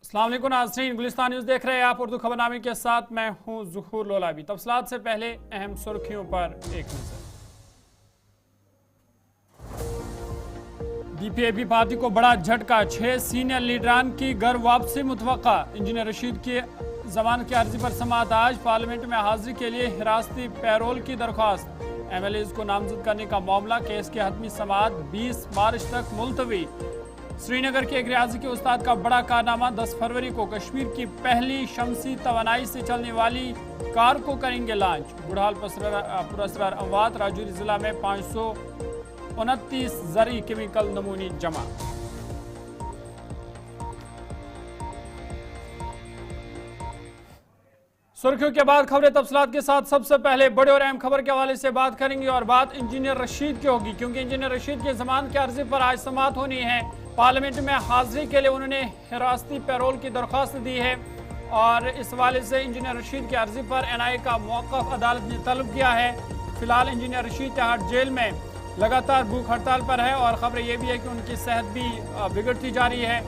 अस्सलाम वालेकुम नाज़रीन, गुलिस्तान न्यूज़ देख रहे हैं आप। उर्दू खबरनामे के साथ मैं हूं ज़ुहूर लोलाबी। तफसीलात से पहले अहम सुर्खियों पर एक नज़र। डीपीएपी पार्टी को बड़ा झटका, 6 सीनियर लीडरान की घर वापसी मुतवक्का। इंजीनियर रशीद की जमानत की अर्जी पर समाअत आज। पार्लियामेंट में हाजिरी के लिए हिरासती पैरोल की दरख्वास्त। एमएलएज को नामजद करने का मामला, केस की हतमी समाअत 20 मार्च तक मुलतवी। श्रीनगर के एक रियाजी के उस्ताद का बड़ा कारनामा, 10 फरवरी को कश्मीर की पहली शमसी तवानाई से चलने वाली कार को करेंगे लॉन्च। बुढ़ाल पुरस्कार अमवात, राजौरी जिला में 529 जरी केमिकल नमूने जमा। सुर्खियों के बाद खबरें तफसीलात के साथ। सबसे पहले बड़े और अहम खबर के हवाले से बात करेंगे और बात इंजीनियर रशीद की होगी, क्योंकि इंजीनियर रशीद की जमानत की अर्जी पर आज समाअत होनी है। पार्लियामेंट में हाजिरी के लिए उन्होंने हिरासती पैरोल की दरख्वास्त दी है और इस हवाले से इंजीनियर रशीद की अर्जी पर एनआईए का मौक़िफ़ अदालत ने तलब किया है। फिलहाल इंजीनियर रशीद तिहाड़ जेल में लगातार भूख हड़ताल पर है और खबर यह भी है कि उनकी सेहत भी बिगड़ती जा रही है।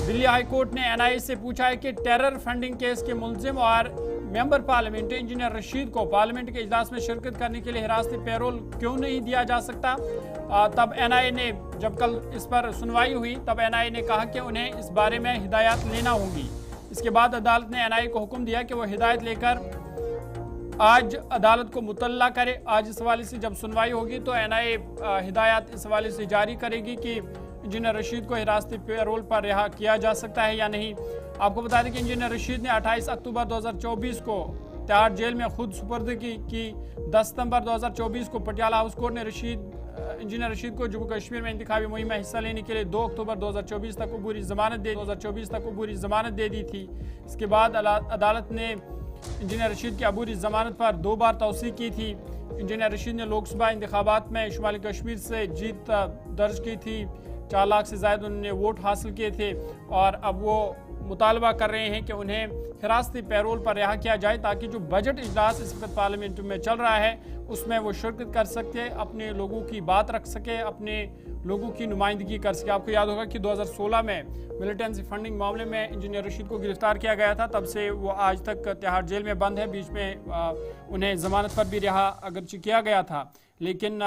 दिल्ली हाई कोर्ट ने एनआईए से पूछा है कि टेरर फंडिंग केस के मुलजिम और मेंबर पार्लियामेंट इंजीनियर रशीद को पार्लियामेंट के इजलास में शिरकत करने के लिए हिरासती पैरोल क्यों नहीं दिया जा सकता। तब एनआईए ने, जब कल इस पर सुनवाई हुई, तब एनआईए ने कहा कि उन्हें इस बारे में हिदायत लेना होगी। इसके बाद अदालत ने एनआईए को हुक्म दिया कि वह हिदायत लेकर आज अदालत को मुतल्ला करे। आज इस हवाले से जब सुनवाई होगी तो एनआईए हिदायत इस हवाले से जारी करेगी कि इंजीनियर रशीद को हिरासती पैरोल पर रिहा किया जा सकता है या नहीं। आपको बता दें कि इंजीनियर रशीद ने 28 अक्टूबर 2024 को तिहाड़ जेल में खुद सुपर्द की 10 सितंबर 2024 को पटियाला हाउस कोर्ट ने इंजीनियर रशीद को जम्मू कश्मीर में इंतखाबी मुहिम में हिस्सा लेने के लिए 2 अक्टूबर 2024 तक अबूरी जमानत दे दी थी। इसके बाद अदालत ने इंजीनियर रशीद की अबूरी जमानत पर 2 बार तौसीक़ की थी। इंजीनियर रशीद ने लोकसभा इंतखाबात में शुमाली कश्मीर से जीत दर्ज की थी। 4 लाख से ज़्यादा उन्होंने वोट हासिल किए थे और अब वो मुतालबा कर रहे हैं कि उन्हें हिरासती पैरोल पर रिहा किया जाए, ताकि जो बजट इजलास इस वक्त पार्लियामेंट में चल रहा है उसमें वो शिरकत कर सके, अपने लोगों की बात रख सके, अपने लोगों की नुमाइंदगी कर सके। आपको याद होगा कि 2016 में मिलिटेंसी फंडिंग मामले में इंजीनियर रशीद को गिरफ्तार किया गया था। तब से वो आज तक तिहाड़ जेल में बंद है। बीच में उन्हें जमानत पर भी रिहा अगरचे किया गया था, लेकिन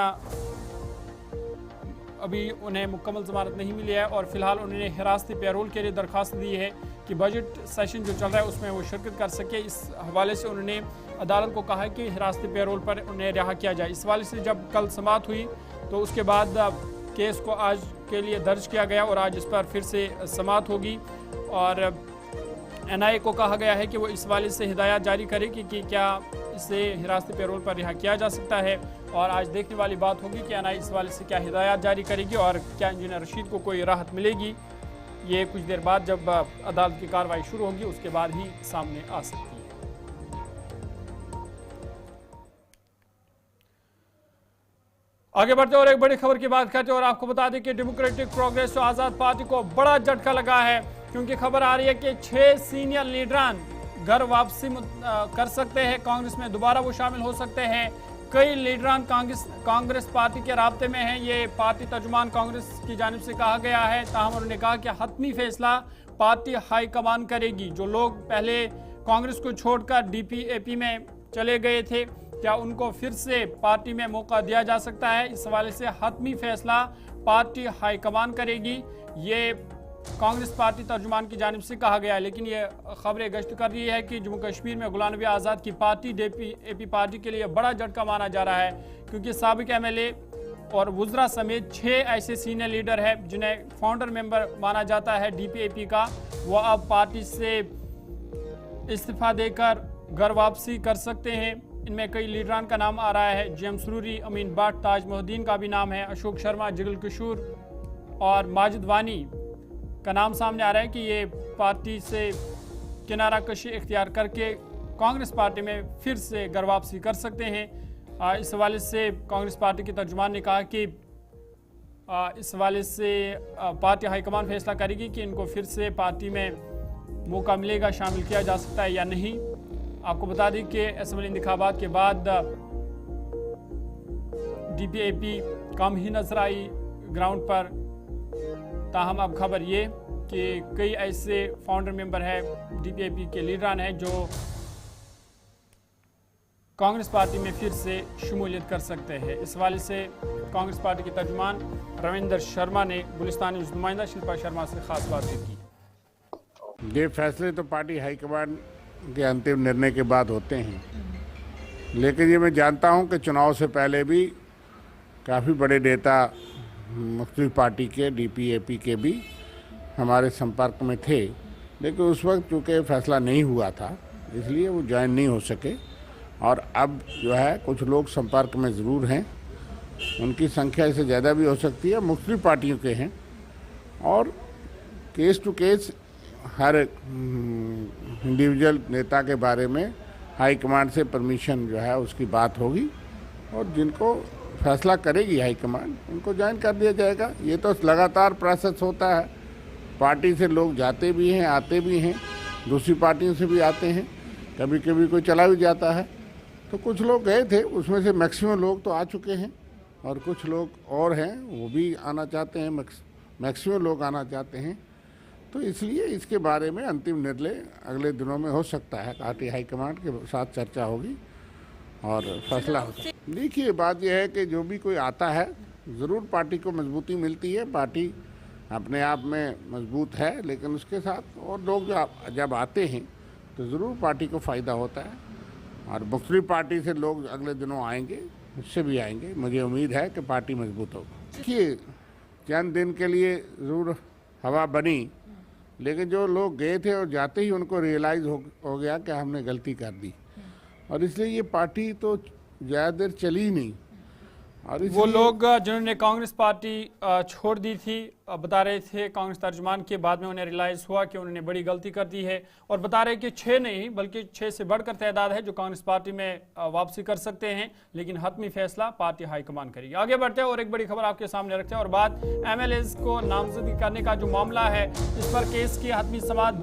अभी उन्हें मुकम्मल जमानत नहीं मिली है और फिलहाल उन्होंने हिरासती पैरोल के लिए दरख्वास्त दी है कि बजट सेशन जो चल रहा है उसमें वो शिरकत कर सके। इस हवाले से उन्होंने अदालत को कहा है कि हिरासती पैरोल पर उन्हें रिहा किया जाए। इस हवाले से जब कल समाअत हुई तो उसके बाद केस को आज के लिए दर्ज किया गया और आज इस पर फिर से समाअत होगी और एनआईए को कहा गया है कि वो इस हवाले से हिदायत जारी करेगी कि क्या इसे हिरासती पैरोल पर रिहा किया जा सकता है। और आज देखने वाली बात होगी कि एनआईए इस हवाले से क्या हिदायत जारी करेगी और क्या इंजीनियर रशीद को कोई राहत मिलेगी। ये कुछ देर बाद जब अदालत की कार्रवाई शुरू होगी उसके बाद ही सामने आ सकती है। आगे बढ़ते और एक बड़ी खबर की बात करते हैं और आपको बता दें कि डेमोक्रेटिक प्रोग्रेस आज़ाद पार्टी को बड़ा झटका लगा है, क्योंकि खबर आ रही है कि 6 सीनियर लीडरान घर वापसी कर सकते हैं। कांग्रेस में दोबारा वो शामिल हो सकते हैं। कई लीडरान कांग्रेस पार्टी के राब्ते में हैं। ये पार्टी तर्जुमान कांग्रेस की जानिब से कहा गया है। ताहम उन्होंने कहा कि हतमी फैसला पार्टी हाईकमान करेगी। जो लोग पहले कांग्रेस को छोड़कर डीपीएपी में चले गए थे, क्या उनको फिर से पार्टी में मौका दिया जा सकता है। इस हवाले से हतमी फैसला पार्टी हाईकमान करेगी, ये कांग्रेस पार्टी तर्जुमान की जानिब से कहा गया है। लेकिन ये खबरें गश्त कर रही है कि जम्मू कश्मीर में गुलाम नबी आज़ाद की पार्टी डीपीएपी पार्टी के लिए बड़ा झटका माना जा रहा है, क्योंकि साबिक एमएलए और वुज़रा समेत 6 ऐसे सीनियर लीडर हैं जिन्हें फाउंडर मेंबर माना जाता है डीपीएपी का, वो अब पार्टी से इस्तीफा देकर घर वापसी कर सकते हैं। इनमें कई लीडरान का नाम आ रहा है। जेएम सुरूरी, अमीन भट्ट, ताज मोहद्दीन का भी नाम है, अशोक शर्मा, जिगल किशोर और माजिद वानी का नाम सामने आ रहा है कि ये पार्टी से किनारा कशी इख्तियार करके कांग्रेस पार्टी में फिर से घर वापसी कर सकते हैं। इस हवाले से कांग्रेस पार्टी के तर्जुमान ने कहा कि इस हवाले से पार्टी हाईकमान फैसला करेगी कि इनको फिर से पार्टी में मौका मिलेगा, शामिल किया जा सकता है या नहीं। आपको बता दें कि असेंबली इंतखाबात के बाद डीपीएपी कम ही नजर आई ग्राउंड पर। ताहम अब खबर ये कि कई ऐसे फाउंडर मेंबर हैं, DPIP के लीडरान हैं जो कांग्रेस पार्टी में फिर से शमूलियत कर सकते हैं। इस हवाले से कांग्रेस पार्टी के तर्जुमान रविंदर शर्मा ने गुलिस्तानी नुमाइंदा शिल्पा शर्मा से खास बातचीत की। ये फैसले तो पार्टी हाईकमान के अंतिम निर्णय के बाद होते हैं, लेकिन ये मैं जानता हूं कि चुनाव से पहले भी काफ़ी बड़े नेता मुख्तलिफ पार्टी के DPIP के भी हमारे संपर्क में थे, लेकिन उस वक्त चूँकि फैसला नहीं हुआ था इसलिए वो ज्वाइन नहीं हो सके। और अब जो है कुछ लोग संपर्क में ज़रूर हैं, उनकी संख्या इससे ज़्यादा भी हो सकती है, मुख्तलिफ पार्टियों के हैं। और केस टू केस हर इंडिविजुअल नेता के बारे में हाई कमांड से परमिशन जो है उसकी बात होगी, और जिनको फैसला करेगी हाई कमांड उनको ज्वाइन कर दिया जाएगा। ये तो लगातार प्रोसेस होता है, पार्टी से लोग जाते भी हैं, आते भी हैं, दूसरी पार्टियों से भी आते हैं, कभी कभी कोई चला भी जाता है। तो कुछ लोग गए थे, उसमें से मैक्सिमम लोग तो आ चुके हैं और कुछ लोग और हैं वो भी आना चाहते हैं, मैक्सिमम लोग आना चाहते हैं। तो इसलिए इसके बारे में अंतिम निर्णय अगले दिनों में हो सकता है, पार्टी हाईकमांड के साथ चर्चा होगी और फैसला होगा। देखिए बात यह है कि जो भी कोई आता है ज़रूर पार्टी को मजबूती मिलती है, पार्टी अपने आप में मजबूत है, लेकिन उसके साथ और लोग जब आते हैं तो ज़रूर पार्टी को फ़ायदा होता है। और मुख्तलिफ पार्टी से लोग अगले दिनों आएंगे, मुझसे भी आएंगे, मुझे उम्मीद है कि पार्टी मजबूत होगी। देखिए चंद दिन के लिए ज़रूर हवा बनी, लेकिन जो लोग गए थे और जाते ही उनको रियलाइज़ हो गया कि हमने गलती कर दी, और इसलिए ये पार्टी तो ज़्यादा देर चली ही नहीं। और वो लोग जिन्होंने कांग्रेस पार्टी छोड़ दी थी बता रहे थे कांग्रेस तर्जुमान के, बाद में उन्हें रियलाइज़ हुआ कि उन्होंने बड़ी गलती कर दी है, और बता रहे कि 6 नहीं बल्कि 6 से बढ़कर तादाद है जो कांग्रेस पार्टी में वापसी कर सकते हैं, लेकिन हतमी फैसला पार्टी हाईकमान करेगी। आगे बढ़ते हैं और एक बड़ी खबर आपके सामने रखते हैं, और बात MLAs को नामजदगी करने का जो मामला है इस पर केस की हतमी समाअत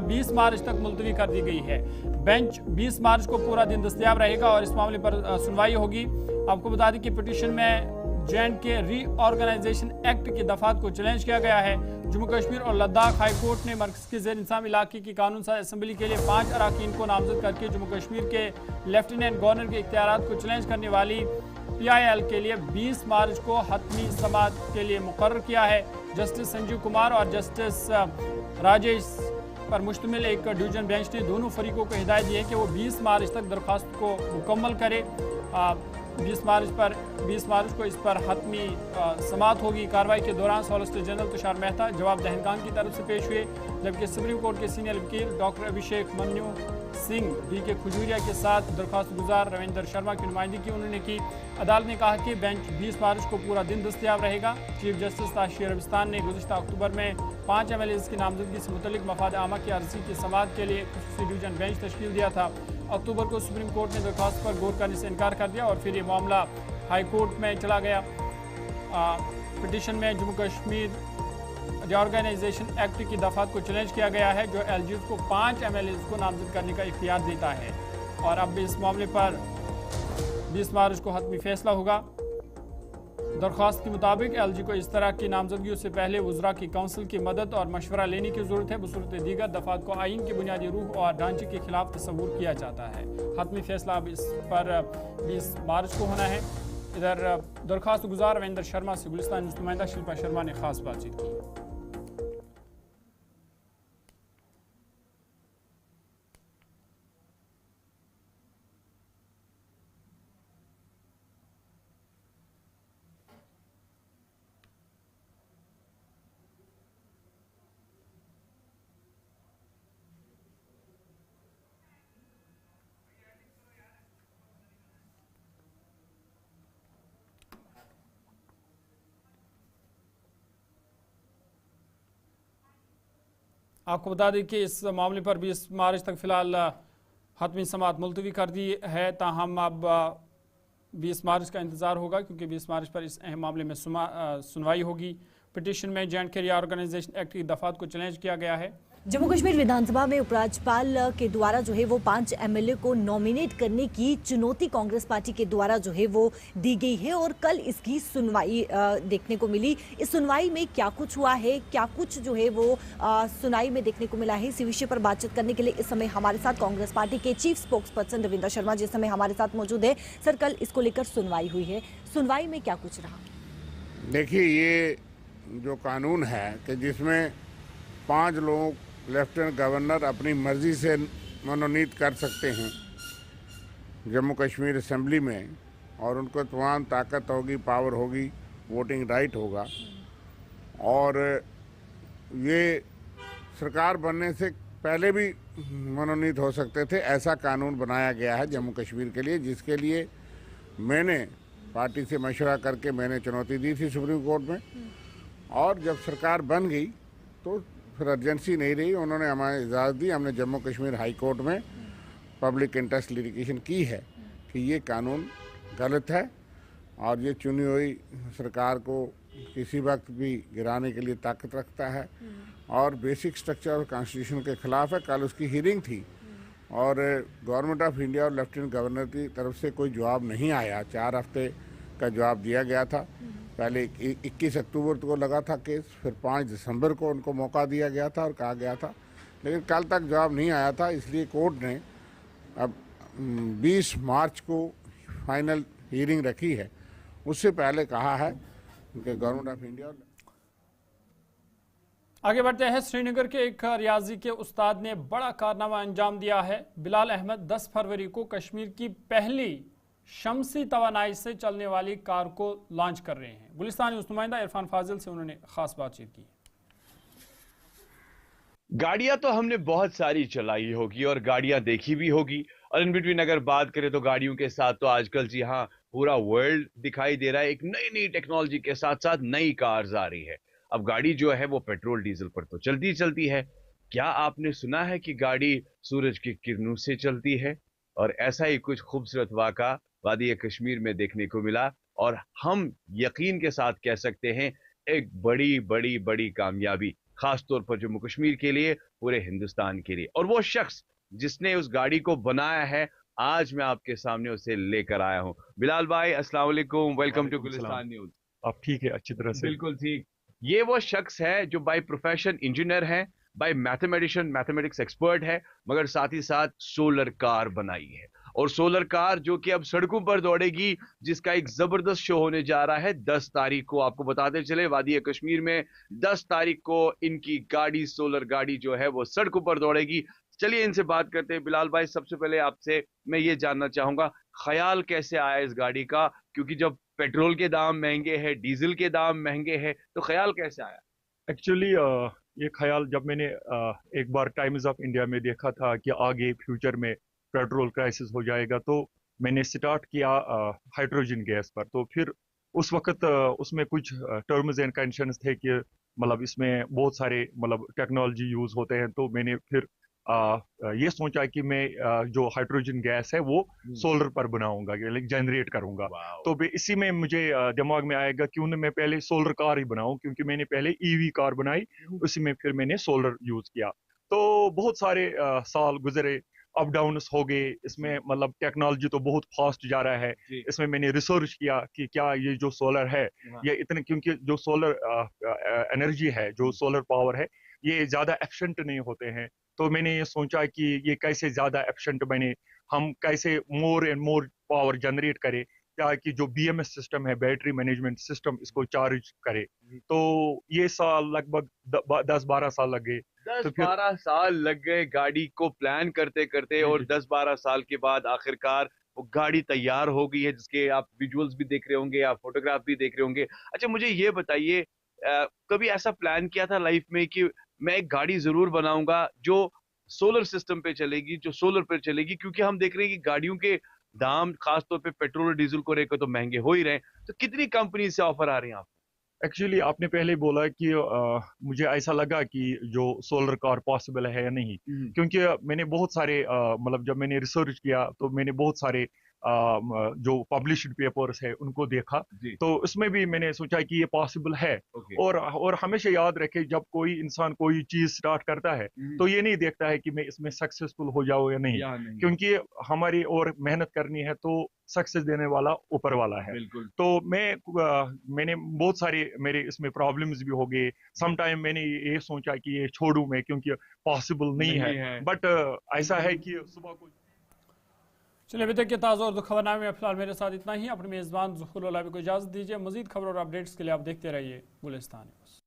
20 मार्च तक मुलतवी कर दी गई है। बेंच 20 मार्च को पूरा दिन दस्तयाब रहेगा और इस मामले पर सुनवाई होगी। आपको बता दें कि पिटीशन में J&K रीऑर्गेनाइजेशन एक्ट की दफात को चैलेंज किया गया है। जम्मू कश्मीर और लद्दाख हाई कोर्ट ने मरकज़ के ज़ेर इंतज़ाम इलाके की कानून साज़ असम्बली के लिए 5 अराकीन को नामजद करके जम्मू कश्मीर के लेफ्टिनेंट गवर्नर के इख्तियारात को चैलेंज करने वाली PIL के लिए 20 मार्च को हतमी समाअत के लिए मुकर्रर किया है। जस्टिस संजीव कुमार और जस्टिस राजेश पर मुश्तमिल एक डिवीजन बेंच ने दोनों फरीकों को हिदायत दी है कि वो 20 मार्च तक दरख्वास्त को मुकम्मल करे। 20 मार्च को इस पर हतमी समाअत होगी। कार्रवाई के दौरान सॉलिसिटर जनरल तुषार मेहता जवाब दहनखान की तरफ से पेश हुए, जबकि सुप्रीम कोर्ट के सीनियर वकील डॉक्टर अभिषेक मन्यू सिंह BK खजूरिया के साथ दरख्वास्त गुजार रविंदर शर्मा की नुमाइंदगी उन्होंने की। अदालत ने कहा कि बेंच 20 मार्च को पूरा दिन दस्तयाब रहेगा। चीफ जस्टिस ताशिर अरबिस्तान ने गुज़िश्ता अक्टूबर में 5 MLAs की नामजदगी से मुतल्लिक मफाद आमा की अर्जी की समाअत के लिए खुसूसी डिवीजन बेंच तश्कील दिया था। अक्टूबर को सुप्रीम कोर्ट ने दरख्वास्त पर गौर करने से इनकार कर दिया और फिर ये मामला हाई कोर्ट में चला गया। पिटीशन में जम्मू कश्मीर रीऑर्गेनाइजेशन एक्ट की दफात को चैलेंज किया गया है, जो LGs को 5 MLAs को नामजद करने का इख्तियार देता है। और अब इस मामले पर 20 मार्च को हतमी फैसला होगा। दरख्वास्त के मुताबिक LG को इस तरह की नामजदगियों से पहले वज़रा की काउंसिल की मदद और मशवरा लेने की ज़रूरत है। बसूरत दीगर दफात को आइन की बुनियादी रूह और ढांचे के खिलाफ तस्वूर किया जाता है। हतमी फैसला अब इस पर 20 मार्च को होना है। इधर दरख्वास्त गुजार रविंदर शर्मा से गुलिस्तान नुमाइंदा शिल्पा शर्मा ने खास बातचीत की। आपको बता दें कि इस मामले पर 20 मार्च तक फिलहाल हतमी समाअत मुलतवी कर दी है, ताहम अब 20 मार्च का इंतज़ार होगा क्योंकि 20 मार्च पर इस अहम मामले में सुनवाई होगी। पिटीशन में जे.एंड.के रीऑर्गेनाइजेशन एक्ट की दफात को चैलेंज किया गया है। जम्मू कश्मीर विधानसभा में उपराज्यपाल के द्वारा जो है वो 5 एमएलए को नॉमिनेट करने की चुनौती कांग्रेस पार्टी के द्वारा जो है वो दी गई है और कल इसकी सुनवाई देखने को मिली। इस सुनवाई में क्या कुछ हुआ है, क्या कुछ जो है वो सुनवाई में देखने को मिला है, इसी विषय पर बातचीत करने के लिए इस समय हमारे साथ कांग्रेस पार्टी के chief spokes person Ravindra Sharma जिस समय हमारे साथ मौजूद है। सर, कल इसको लेकर सुनवाई हुई है, सुनवाई में क्या कुछ रहा? देखिए, ये जो कानून है कि जिसमें 5 लोग लेफ्टिनेंट गवर्नर अपनी मर्जी से मनोनीत कर सकते हैं जम्मू कश्मीर असेंबली में, और उनको तमाम ताकत होगी, पावर होगी, वोटिंग राइट होगा, और ये सरकार बनने से पहले भी मनोनीत हो सकते थे। ऐसा कानून बनाया गया है जम्मू कश्मीर के लिए, जिसके लिए मैंने पार्टी से मशवरा करके मैंने चुनौती दी थी सुप्रीम कोर्ट में, और जब सरकार बन गई तो फिर अर्जेंसी नहीं रही, उन्होंने हमें इजाज़त दी। हमने जम्मू कश्मीर हाई कोर्ट में पब्लिक इंटरेस्ट लिटिगेशन की है कि ये कानून गलत है और ये चुनी हुई सरकार को किसी वक्त भी गिराने के लिए ताकत रखता है और बेसिक स्ट्रक्चर और कॉन्स्टिट्यूशन के खिलाफ है। कल उसकी हियरिंग थी और गवर्नमेंट ऑफ इंडिया और लेफ्टिनेंट गवर्नर की तरफ से कोई जवाब नहीं आया। 4 हफ्ते का जवाब दिया गया था। पहले 21 अक्टूबर को लगा था केस, फिर 5 दिसंबर को उनको मौका दिया गया था और कहा गया था, लेकिन कल तक जवाब नहीं आया था। इसलिए कोर्ट ने अब 20 मार्च को फाइनल हियरिंग रखी है। उससे पहले कहा है कि गवर्नमेंट ऑफ इंडिया। आगे बढ़ते हैं। श्रीनगर के एक रियाजी के उस्ताद ने बड़ा कारनामा अंजाम दिया है। बिलाल अहमद 10 फरवरी को कश्मीर की पहली शमसी तवानाई से चलने वाली कार को लॉन्च कर रहे हैं। गुलिस्तान न्यूज़ नुमाइंदा इरफान फाजिल से उन्होंने खास बातचीत की। गाड़ियां तो हमने बहुत सारी चलाई होगी और गाड़ियां देखी भी होगी, और इन बिटवीन अगर बात करें तो गाड़ियों के साथ तो आजकल जी हाँ पूरा वर्ल्ड दिखाई दे रहा है। एक नई नई टेक्नोलॉजी के साथ साथ नई कार्स आ रही है। अब गाड़ी जो है वो पेट्रोल डीजल पर तो चलती है। क्या आपने सुना है कि गाड़ी सूरज की किरणों से चलती है? और ऐसा ही कुछ खूबसूरत वाक़ा वादी कश्मीर में देखने को मिला, और हम यकीन के साथ कह सकते हैं एक बड़ी बड़ी बड़ी कामयाबी, खास तौर पर जम्मू कश्मीर के लिए, पूरे हिंदुस्तान के लिए। और वो शख्स जिसने उस गाड़ी को बनाया है, आज मैं आपके सामने उसे लेकर आया हूं। बिलाल भाई, अस्सलाम वालेकुम, वेलकम टू गुलिस्तान न्यूज़। आप ठीक है? अच्छी तरह से? बिल्कुल ठीक। ये वो शख्स है जो बाय प्रोफेशन इंजीनियर है, बाय मैथमेटिशियन, मैथमेटिक्स एक्सपर्ट है, मगर साथ ही साथ सोलर कार बनाई है। और सोलर कार जो कि अब सड़कों पर दौड़ेगी, जिसका एक जबरदस्त शो होने जा रहा है 10 तारीख को। आपको बताते चले, वादी कश्मीर में 10 तारीख को इनकी गाड़ी, सोलर गाड़ी जो है वो सड़कों पर दौड़ेगी। चलिए इनसे बात करते हैं। बिलाल भाई, सबसे पहले आपसे मैं ये जानना चाहूंगा, ख्याल कैसे आया इस गाड़ी का? क्योंकि जब पेट्रोल के दाम महंगे हैं, डीजल के दाम महंगे हैं, तो ख्याल कैसे आया? एक्चुअली ये ख्याल जब मैंने एक बार टाइम्स ऑफ इंडिया में देखा था कि आगे फ्यूचर में पेट्रोल क्राइसिस हो जाएगा, तो मैंने स्टार्ट किया हाइड्रोजन गैस पर। तो फिर उस वक्त उसमें कुछ टर्म्स एंड कंडीशंस थे कि मतलब इसमें बहुत सारे मतलब टेक्नोलॉजी यूज होते हैं। तो मैंने फिर ये सोचा कि मैं जो हाइड्रोजन गैस है वो सोलर पर बनाऊंगा, जनरेट करूंगा। तो इसी में मुझे दिमाग में आएगा क्यों ना मैं पहले सोलर कार ही बनाऊं, क्योंकि मैंने पहले ईवी कार बनाई, उसी में फिर मैंने सोलर यूज किया। तो बहुत सारे साल गुजरे, अप डाउन हो गए इसमें, मतलब टेक्नोलॉजी तो बहुत फास्ट जा रहा है। इसमें मैंने रिसर्च किया कि क्या ये जो सोलर है ये इतने, क्योंकि जो सोलर एनर्जी है, जो सोलर पावर है, ये ज्यादा एफिशिएंट नहीं होते हैं। तो मैंने ये सोचा कि ये कैसे ज्यादा एफिशिएंट बने, हम कैसे more and more power generate करें, ताकि जो BMS सिस्टम है, बैटरी मैनेजमेंट सिस्टम, इसको चार्ज करे। तो ये साल लगभग 10-12 साल लग गए। 10-12 साल लग गए गाड़ी को प्लान करते करते, और 10-12 साल के बाद आखिरकार वो गाड़ी तैयार हो गई है, जिसके आप विजुअल्स भी देख रहे होंगे, आप फोटोग्राफ भी देख रहे होंगे। अच्छा, मुझे ये बताइए, कभी ऐसा प्लान किया था लाइफ में कि मैं एक गाड़ी जरूर बनाऊंगा जो सोलर सिस्टम पे चलेगी, जो सोलर पे चलेगी? क्योंकि हम देख रहे हैं कि गाड़ियों के दाम खासतौर पे पेट्रोल और डीजल को लेकर तो महंगे हो ही रहे हैं। तो कितनी कंपनी से ऑफर आ रही हैं आपको? एक्चुअली आपने पहले बोला कि मुझे ऐसा लगा कि जो सोलर कार पॉसिबल है या नहीं, क्योंकि मैंने बहुत सारे मतलब जब मैंने रिसर्च किया तो मैंने बहुत सारे जो पब्लिश्ड पेपर्स है उनको देखा, जी। तो उसमें भी मैंने सोचा कि ये पॉसिबल है। ओके। और हमेशा याद रखे, जब कोई इंसान कोई चीज स्टार्ट करता है तो ये नहीं देखता है कि मैं इसमें सक्सेसफुल हो जाऊं या नहीं, क्योंकि हमारी और मेहनत करनी है तो सक्सेस देने वाला ऊपर वाला है। बिल्कुल। तो मैंने बहुत सारे मेरे इसमें प्रॉब्लम्स भी हो गए। सम टाइम मैंने ये सोचा कि ये छोड़ूं मैं, क्योंकि पॉसिबल नहीं है। बट ऐसा है कि सुबह को चलिए, अभी तक के ताज़ा और खबरनामे में फिलहाल मेरे साथ इतना ही। अपने मेज़बान ज़ुहूर को इजाज़त दीजिए। मज़ीद खबर और अपडेट्स के लिए आप देखते रहिए गुलिस्तान न्यूज़।